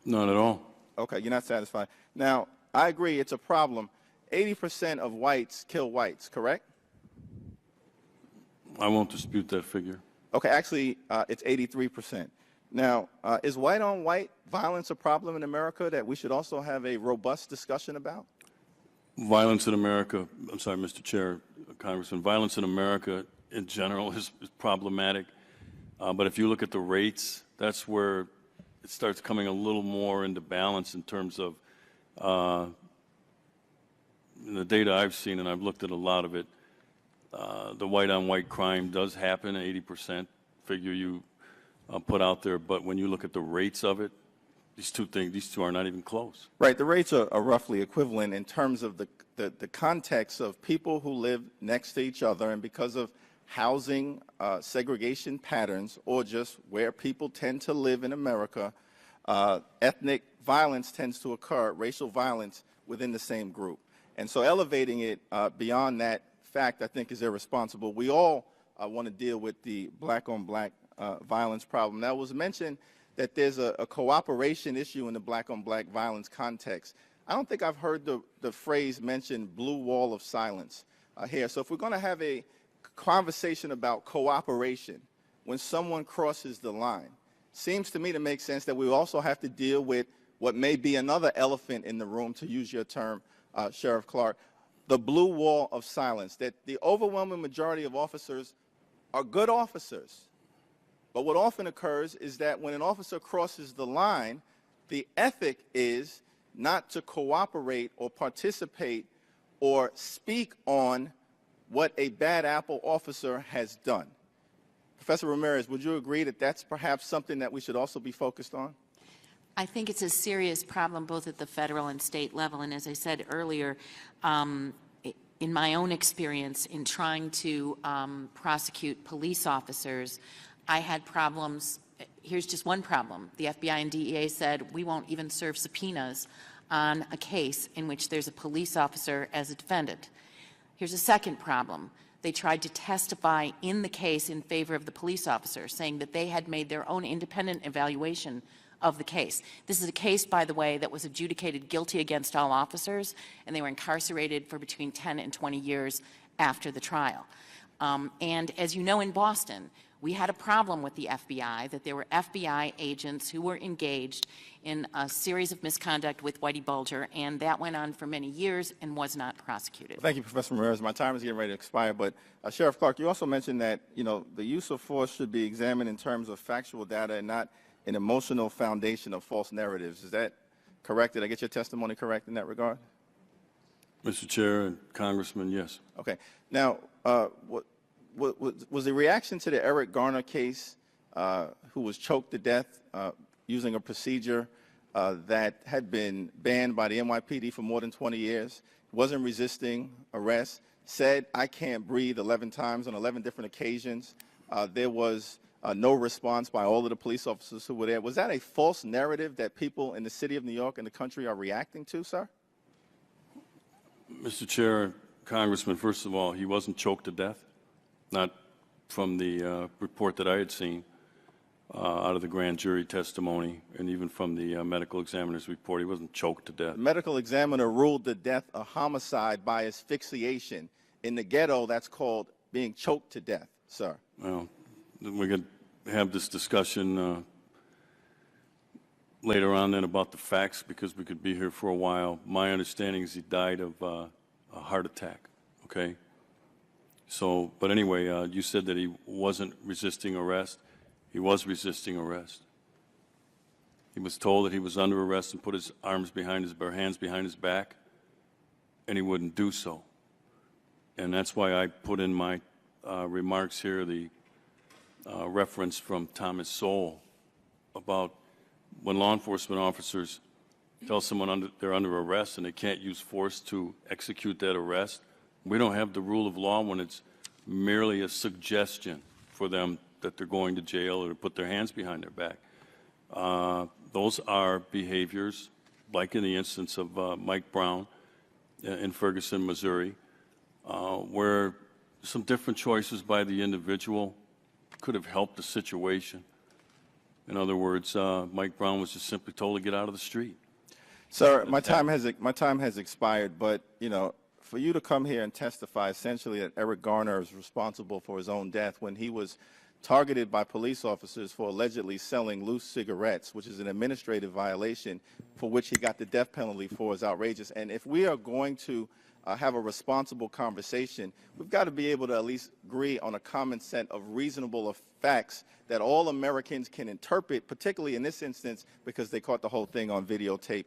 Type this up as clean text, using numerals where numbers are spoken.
Not at all. Okay, you're not satisfied. Now, I agree it's a problem. 80% of whites kill whites, correct? I won't dispute that figure. Okay, actually, it's 83%. Now, is white-on-white violence a problem in America that we should also have a robust discussion about? Violence in America, I'm sorry, Mr. Chair, Congressman, violence in America in general is problematic. But if you look at the rates, that's where it starts coming a little more into balance in terms of the data I've seen, and I've looked at a lot of it. The white-on-white crime does happen, 80% figure you put out there, but when you look at the rates of it, these two are not even close. Right, the rates are roughly equivalent in terms of the context of people who live next to each other, and because of housing segregation patterns or just where people tend to live in America, ethnic violence tends to occur, racial violence within the same group. And so elevating it beyond that fact, I think, is irresponsible. We all want to deal with the black-on-black violence problem. Now, it was mentioned that there's a cooperation issue in the black-on-black violence context. I don't think I've heard the phrase mentioned, blue wall of silence, here. So if we're going to have a conversation about cooperation when someone crosses the line, seems to me to make sense that we also have to deal with what may be another elephant in the room, to use your term, Sheriff Clarke, the blue wall of silence, that the overwhelming majority of officers are good officers. But what often occurs is that when an officer crosses the line, the ethic is not to cooperate or participate or speak on what a bad apple officer has done. Professor Ramirez, would you agree that that's perhaps something that we should also be focused on? I think it's a serious problem both at the federal and state level. And as I said earlier, in my own experience in trying to prosecute police officers, I had problems. Here's just one problem. The FBI and DEA said we won't even serve subpoenas on a case in which there's a police officer as a defendant. Here's a second problem. They tried to testify in the case in favor of the police officer, saying that they had made their own independent evaluation of the case. This is a case, by the way, that was adjudicated guilty against all officers, and they were incarcerated for between 10 and 20 years after the trial. And as you know, in Boston, we had a problem with the FBI, that there were FBI agents who were engaged in a series of misconduct with Whitey Bulger, and that went on for many years and was not prosecuted. Thank you, Professor Ramirez. My time is getting ready to expire, but Sheriff Clarke, you also mentioned that, the use of force should be examined in terms of factual data and not an emotional foundation of false narratives. Is that correct? Did I get your testimony correct in that regard? Mr. Chair and Congressman, yes. Okay. Now, was the reaction to the Eric Garner case, who was choked to death using a procedure that had been banned by the NYPD for more than 20 years, wasn't resisting arrest, said, "I can't breathe" 11 times on 11 different occasions. There was no response by all of the police officers who were there. Was that a false narrative that people in the city of New York and the country are reacting to, sir? Mr. Chair, Congressman, first of all, he wasn't choked to death, not from the report that I had seen out of the grand jury testimony, and even from the medical examiner's report. He wasn't choked to death. The medical examiner ruled the death a homicide by asphyxiation. In the ghetto, that's called being choked to death, sir. Well, we could have this discussion later on then about the facts, because we could be here for a while. My understanding is he died of a heart attack, okay? So, but anyway, you said that he wasn't resisting arrest. He was resisting arrest. He was told that he was under arrest and put his hands behind his back, and he wouldn't do so. And that's why I put in my remarks here the reference from Thomas Sowell about when law enforcement officers tell someone they're under arrest and they can't use force to execute that arrest. We don't have the rule of law when it's merely a suggestion for them that they're going to jail or to put their hands behind their back. Those are behaviors, like in the instance of Mike Brown in Ferguson, Missouri, where some different choices by the individual could have helped the situation. In other words, Mike Brown was just simply told to get out of the street. Sir, my time has expired, but, you know, for you to come here and testify essentially that Eric Garner is responsible for his own death when he was targeted by police officers for allegedly selling loose cigarettes, which is an administrative violation for which he got the death penalty for, is outrageous. And if we are going to have a responsible conversation, we've got to be able to at least agree on a common set of reasonable facts that all Americans can interpret, particularly in this instance because they caught the whole thing on videotape.